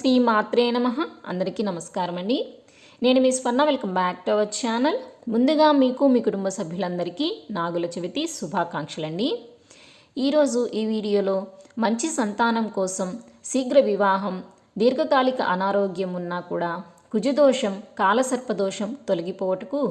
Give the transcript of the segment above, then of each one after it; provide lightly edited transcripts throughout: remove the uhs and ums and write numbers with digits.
శ్రీ మాత్రే నమః. అందరికీ నమస్కారం అండి. నేను మీ స్వర్ణ. Welcome back to our channel. ముందుగా మీకు మీ కుటుంబ సభ్యులందరికీ నాగుల చవితి శుభాకాంక్షలండి. ఈరోజు ఈ వీడియోలో మంచి సంతానం కోసం, శీఘ్ర వివాహం, దీర్ఘకాలిక అనారోగ్యం ఉన్నా కూడా కుజదోషం, కాలసర్పదోషం తొలగిపోవటకు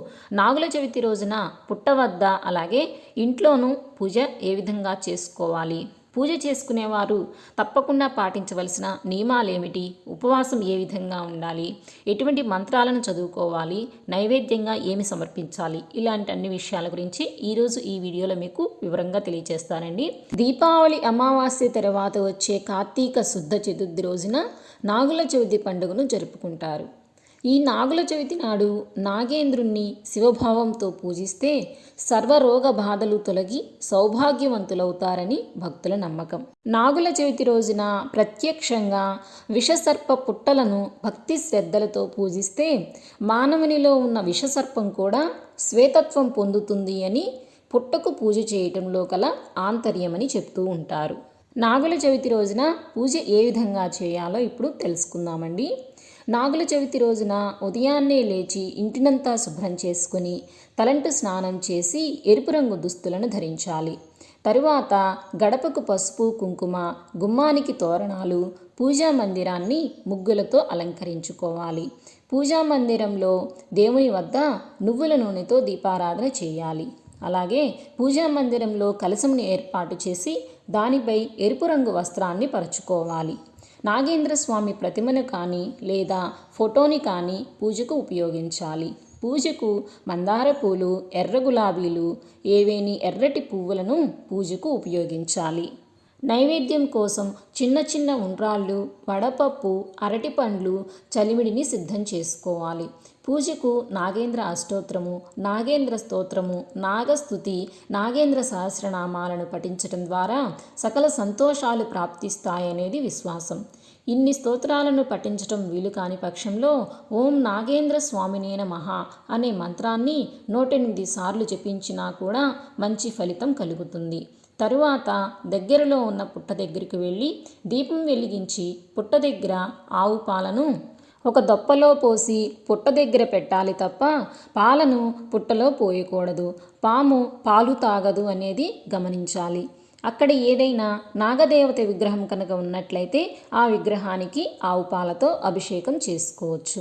నాగుల చవితి రోజున పుట్ట వద్ద అలాగే ఇంట్లోనూ పూజ ఏ విధంగా చేసుకోవాలి, పూజ చేసుకునేవారు తప్పకుండా పాటించవలసిన నియమాలేమిటి, ఉపవాసం ఏ విధంగా ఉండాలి, ఎటువంటి మంత్రాలను చదువుకోవాలి, నైవేద్యంగా ఏమి సమర్పించాలి, ఇలాంటి అన్ని విషయాల గురించి ఈరోజు ఈ వీడియోలో మీకు వివరంగా తెలియజేస్తానండి. దీపావళి అమావాస్య తర్వాత వచ్చే కార్తీక శుద్ధ చతుర్థి రోజున నాగుల చవితి పండుగను జరుపుకుంటారు. ఈ నాగుల చవితి నాడు నాగేంద్రుణ్ణి శివభావంతో పూజిస్తే సర్వరోగ బాధలు తొలగి సౌభాగ్యవంతులవుతారని భక్తుల నమ్మకం. నాగుల చవితి రోజున ప్రత్యక్షంగా విషసర్ప పుట్టలను భక్తి శ్రద్ధలతో పూజిస్తే మానవునిలో ఉన్న విషసర్పం కూడా శ్వేతత్వం పొందుతుంది అని పుట్టకు పూజ చేయటంలో కల ఆంతర్యమని చెప్తూ ఉంటారు. నాగుల చవితి రోజున పూజ ఏ విధంగా చేయాలో ఇప్పుడు తెలుసుకుందామండి. నాగుల చవితి రోజున ఉదయాన్నే లేచి ఇంటినంతా శుభ్రం చేసుకుని తలంటు స్నానం చేసి ఎరుపు రంగు దుస్తులను ధరించాలి. తరువాత గడపకు పసుపు కుంకుమ, గుమ్మానికి తోరణాలు, పూజా మందిరాన్ని ముగ్గులతో అలంకరించుకోవాలి. పూజా మందిరంలో దేవుని వద్ద నువ్వుల నూనెతో దీపారాధన చేయాలి. అలాగే పూజా మందిరంలో కలశంని ఏర్పాటు చేసి దానిపై ఎరుపు రంగు వస్త్రాన్ని పరుచుకోవాలి. నాగేంద్ర స్వామి ప్రతిమను కానీ లేదా ఫోటోని కానీ పూజకు ఉపయోగించాలి. పూజకు మందార పూలు, ఎర్ర గులాబీలు, ఏవేని ఎర్రటి పువ్వులను పూజకు ఉపయోగించాలి. నైవేద్యం కోసం చిన్న చిన్న ఉండ్రాళ్ళు, వడపప్పు, అరటిపండ్లు, చలిమిడిని సిద్ధం చేసుకోవాలి. పూజకు నాగేంద్ర అష్టోత్తరము, నాగేంద్ర స్తోత్రము, నాగస్తుతి, నాగేంద్ర సహస్రనామాలను పఠించటం ద్వారా సకల సంతోషాలు ప్రాప్తిస్తాయనేది విశ్వాసం. ఇన్ని స్తోత్రాలను పఠించటం వీలు కాని పక్షంలో ఓం నాగేంద్ర స్వామినే నమః అనే మంత్రాన్ని 108 సార్లు జపించినా కూడా మంచి ఫలితం కలుగుతుంది. తరువాత దగ్గరలో ఉన్న పుట్ట దగ్గరికి వెళ్ళి దీపం వెలిగించి పుట్ట దగ్గర ఆవు పాలను ఒక దొప్పలో పోసి పుట్ట దగ్గర పెట్టాలి తప్ప పాలను పుట్టలో పోయకూడదు. పాము పాలు తాగదు అనేది గమనించాలి. అక్కడ ఏదైనా నాగదేవత విగ్రహం కనుక ఉన్నట్లయితే ఆ విగ్రహానికి ఆవు పాలతో అభిషేకం చేసుకోవచ్చు.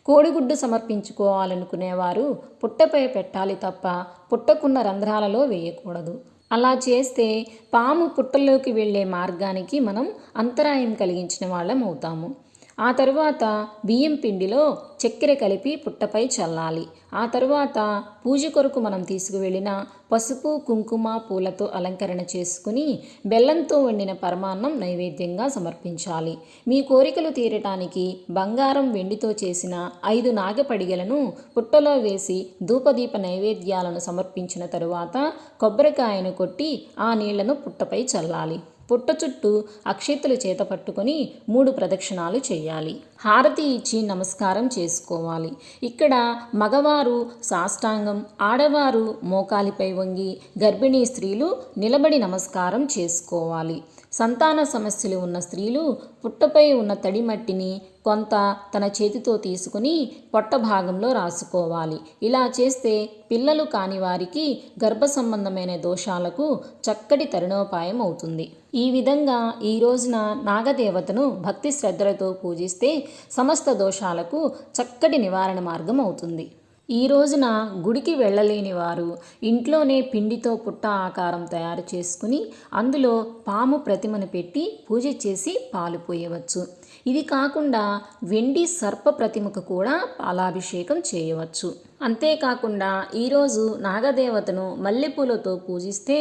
కోడిగుడ్డు సమర్పించుకోవాలనుకునేవారు పుట్టపై పెట్టాలి తప్ప పుట్టకున్న రంధ్రాలలో వేయకూడదు. అలా చేస్తే పాము పుట్టలోకి వెళ్ళే మార్గానికి మనం అంతరాయం కలిగించిన వాళ్ళం అవుతాము. ఆ తరువాత బియ్యం పిండిలో చక్కెర కలిపి పుట్టపై చల్లాలి. ఆ తరువాత పూజ కొరకు మనం తీసుకువెళ్ళిన పసుపు కుంకుమ పూలతో అలంకరణ చేసుకుని బెల్లంతో వండిన పరమాన్నం నైవేద్యంగా సమర్పించాలి. మీ కోరికలు తీరటానికి బంగారం వెండితో చేసిన 5 నాగపడిగలను పుట్టలో వేసి ధూపదీప నైవేద్యాలను సమర్పించిన తరువాత కొబ్బరికాయను కొట్టి ఆ నీళ్లను పుట్టపై చల్లాలి. పుట్ట చుట్టూ అక్షింతలు చేత పట్టుకొని 3 ప్రదక్షిణాలు చేయాలి. హారతి ఇచ్చి నమస్కారం చేసుకోవాలి. ఇక్కడ మగవారు సాష్టాంగం, ఆడవారు మోకాలిపై వంగి, గర్భిణీ స్త్రీలు నిలబడి నమస్కారం చేసుకోవాలి. సంతాన సమస్యలు ఉన్న స్త్రీలు పుట్టపై ఉన్న తడి మట్టిని కొంత తన చేతితో తీసుకుని పొట్ట భాగంలో రాసుకోవాలి. ఇలా చేస్తే పిల్లలు కాని వారికి గర్భ సంబంధమైన దోషాలకు చక్కటి తరుణోపాయం అవుతుంది. ఈ విధంగా ఈ రోజున నాగదేవతను భక్తి శ్రద్ధలతో పూజిస్తే సమస్త దోషాలకు చక్కటి నివారణ మార్గం అవుతుంది. ఈ రోజున గుడికి వెళ్ళలేని వారు ఇంట్లోనే పిండితో పుట్ట ఆకారం తయారు చేసుకుని అందులో పాము ప్రతిమను పెట్టి పూజ చేసి పాలు పోయవచ్చు. ఇది కాకుండా వెండి సర్ప ప్రతిమకు కూడా పాలాభిషేకం చేయవచ్చు. అంతేకాకుండా ఈరోజు నాగదేవతను మల్లెపూలతో పూజిస్తే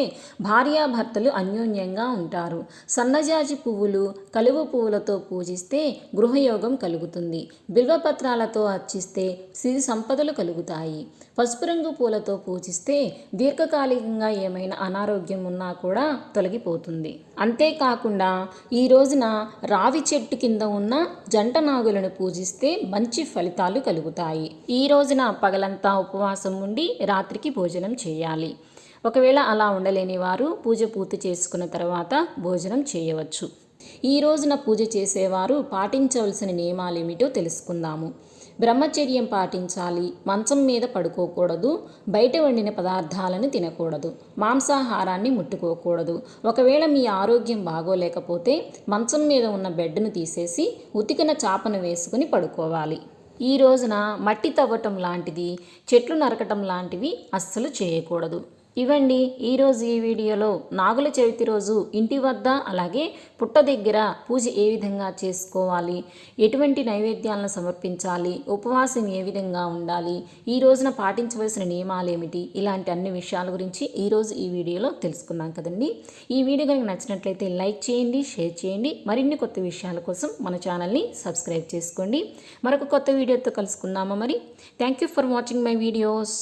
భార్యాభర్తలు అన్యోన్యంగా ఉంటారు. సన్నజాజి పువ్వులు, కలువ పువ్వులతో పూజిస్తే గృహయోగం కలుగుతుంది. బిల్వపత్రాలతో అర్చిస్తే సిరి సంపదలు కలుగుతాయి. పసుపు రంగు పూలతో పూజిస్తే దీర్ఘకాలికంగా ఏమైనా అనారోగ్యం ఉన్నా కూడా తొలగిపోతుంది. అంతేకాకుండా ఈ రోజున రావి చెట్టు కింద ఉన్న జంట నాగులను పూజిస్తే మంచి ఫలితాలు కలుగుతాయి. ఈ రోజున పగలంతా ఉపవాసం ఉండి రాత్రికి భోజనం చేయాలి. ఒకవేళ అలా ఉండలేని వారు పూజ పూర్తి చేసుకున్న తర్వాత భోజనం చేయవచ్చు. ఈ రోజున పూజ చేసేవారు పాటించవలసిన నియమాలేమిటో తెలుసుకుందాము. బ్రహ్మచర్యం పాటించాలి, మంచం మీద పడుకోకూడదు, బయట వండిన పదార్థాలను తినకూడదు, మాంసాహారాన్ని ముట్టుకోకూడదు. ఒకవేళ మీ ఆరోగ్యం బాగోలేకపోతే మంచం మీద ఉన్న బెడ్ను తీసేసి ఉతికిన చాపను వేసుకుని పడుకోవాలి. ఈ రోజున మట్టి తవ్వటం లాంటిది, చెట్లు నరకటం లాంటివి అస్సలు చేయకూడదు. ఇవండి ఈరోజు ఈ వీడియోలో నాగుల చవితి రోజు ఇంటి వద్ద అలాగే పుట్ట దగ్గర పూజ ఏ విధంగా చేసుకోవాలి, ఎటువంటి నైవేద్యాలను సమర్పించాలి, ఉపవాసం ఏ విధంగా ఉండాలి, ఈ రోజున పాటించవలసిన నియమాలు ఏమిటి, ఇలాంటి అన్ని విషయాల గురించి ఈరోజు ఈ వీడియోలో తెలుసుకున్నాం కదండి. ఈ వీడియో కనుక నచ్చినట్లయితే లైక్ చేయండి, షేర్ చేయండి. మరిన్ని కొత్త విషయాల కోసం మన ఛానల్ని సబ్స్క్రైబ్ చేసుకోండి. మరొక కొత్త వీడియోతో కలుసుకుందామా మరి. Thank you for watching my videos.